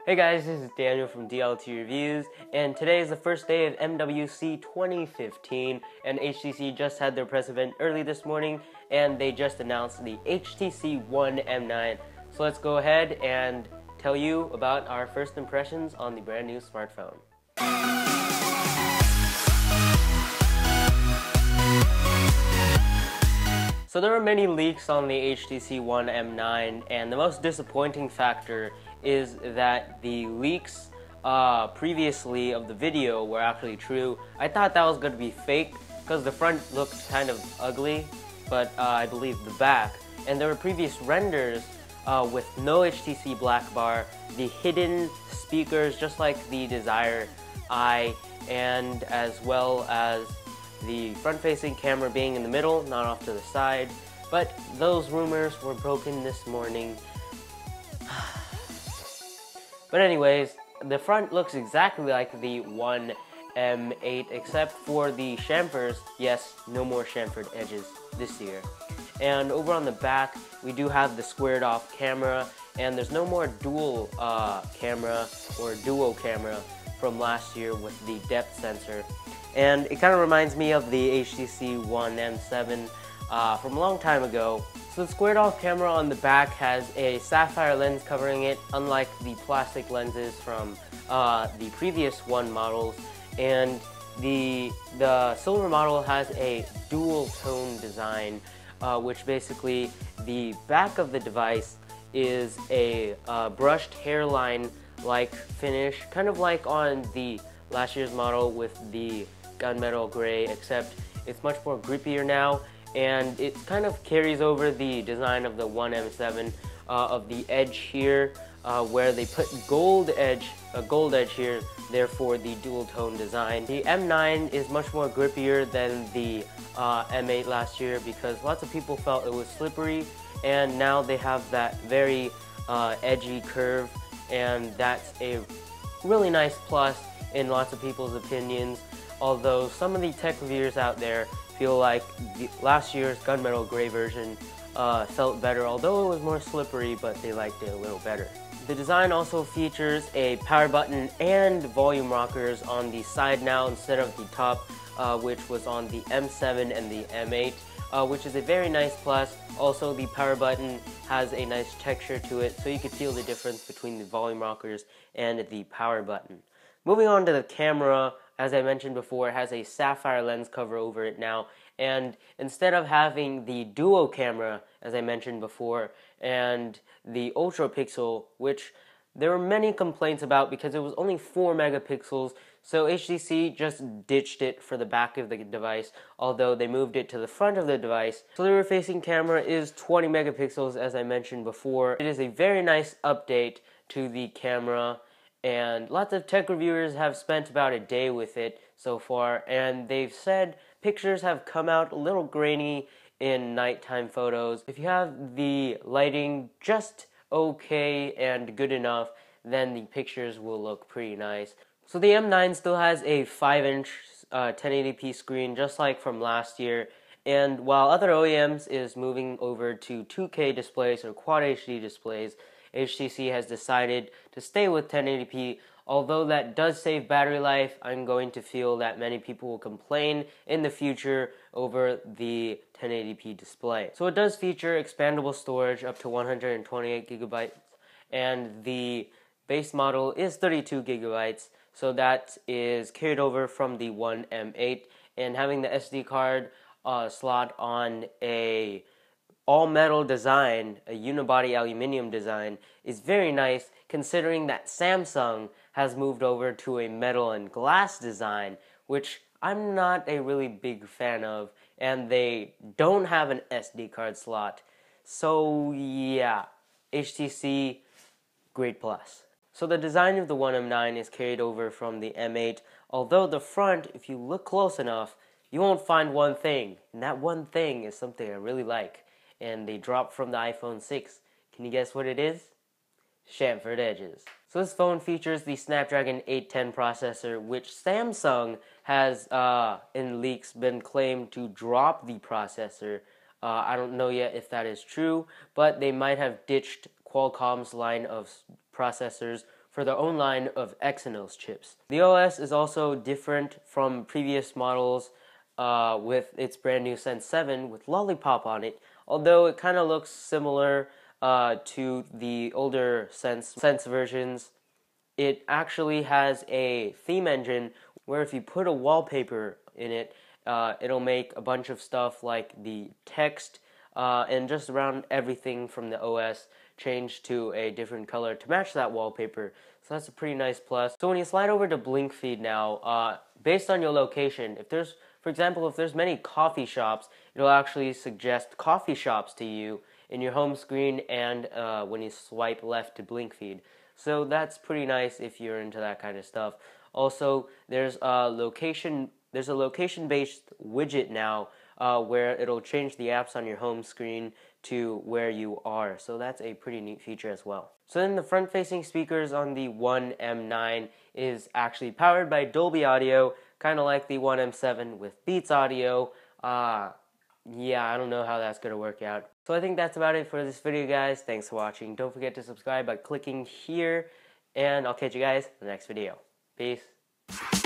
Hey guys, this is Daniel from DLT Reviews, and today is the first day of MWC 2015, and HTC just had their press event early this morning, and they just announced the HTC One M9. So let's go ahead and tell you about our first impressions on the brand new smartphone. So there are many leaks on the HTC One M9, and the most disappointing factor is that the leaks previously of the video were actually true. I thought that was going to be fake because the front looked kind of ugly, but I believe the back. And there were previous renders with no HTC black bar, the hidden speakers just like the Desire Eye, and as well as the front-facing camera being in the middle, not off to the side. But those rumors were broken this morning. But anyways, the front looks exactly like the One M8 except for the chamfers. Yes, no more chamfered edges this year. And over on the back, we do have the squared off camera, and there's no more dual camera or duo camera from last year with the depth sensor. And it kind of reminds me of the HTC One M7 from a long time ago. So the squared off camera on the back has a sapphire lens covering it, unlike the plastic lenses from the previous One models. And the silver model has a dual tone design, which basically the back of the device is a brushed hairline like finish, kind of like on the last year's model with the gunmetal gray, except it's much more grippier now, and it kind of carries over the design of the One M7 of the edge here, where they put a gold edge here, therefore the dual tone design. The M9 is much more grippier than the M8 last year because lots of people felt it was slippery, and now they have that very edgy curve, and that's a really nice plus in lots of people's opinions. Although some of the tech reviewers out there feel like the last year's gunmetal gray version felt better, although it was more slippery, but they liked it a little better. The design also features a power button and volume rockers on the side now instead of the top, which was on the M7 and the M8, which is a very nice plus. Also, the power button has a nice texture to it, so you can feel the difference between the volume rockers and the power button. Moving on to the camera, as I mentioned before, it has a sapphire lens cover over it now, and instead of having the duo camera, as I mentioned before, and the ultra pixel, which there were many complaints about because it was only 4 megapixels, so HTC just ditched it for the back of the device, although they moved it to the front of the device. So the rear-facing camera is 20 megapixels, as I mentioned before. It is a very nice update to the camera, and lots of tech reviewers have spent about a day with it so far, and they've said pictures have come out a little grainy in nighttime photos. If you have the lighting just okay and good enough, then the pictures will look pretty nice. So the M9 still has a 5-inch 1080p screen just like from last year, and while other OEMs is moving over to 2K displays or Quad HD displays, HTC has decided to stay with 1080p. Although that does save battery life, I'm going to feel that many people will complain in the future over the 1080p display. So it does feature expandable storage up to 128 gigabytes, and the base model is 32 gigabytes, so that is carried over from the One M8, and having the SD card slot on a all-metal design, a unibody aluminum design, is very nice considering that Samsung has moved over to a metal and glass design, which I'm not a really big fan of, and they don't have an SD card slot. So yeah, HTC, great plus. So the design of the One M9 is carried over from the M8, although the front, if you look close enough, you won't find one thing, and that one thing is something I really like. And they dropped from the iPhone 6. Can you guess what it is? Chamfered edges. So this phone features the Snapdragon 810 processor, which Samsung has, in leaks, been claimed to drop the processor. I don't know yet if that is true, but they might have ditched Qualcomm's line of processors for their own line of Exynos chips. The OS is also different from previous models with its brand new Sense 7 with Lollipop on it, although it kind of looks similar to the older Sense versions. It actually has a theme engine where if you put a wallpaper in it, it'll make a bunch of stuff like the text and just around everything from the OS change to a different color to match that wallpaper. So that's a pretty nice plus. So when you slide over to Blink Feed now, based on your location, if there's, for example, if there's many coffee shops, it'll actually suggest coffee shops to you in your home screen and when you swipe left to Blink Feed. So that's pretty nice if you're into that kind of stuff. Also, there's a location-based widget now where it'll change the apps on your home screen to where you are. So that's a pretty neat feature as well. So then the front-facing speakers on the One M9 is actually powered by Dolby Audio, kind of like the One M7 with Beats Audio. Yeah, I don't know how that's going to work out. So I think that's about it for this video, guys. Thanks for watching. Don't forget to subscribe by clicking here, and I'll catch you guys in the next video. Peace.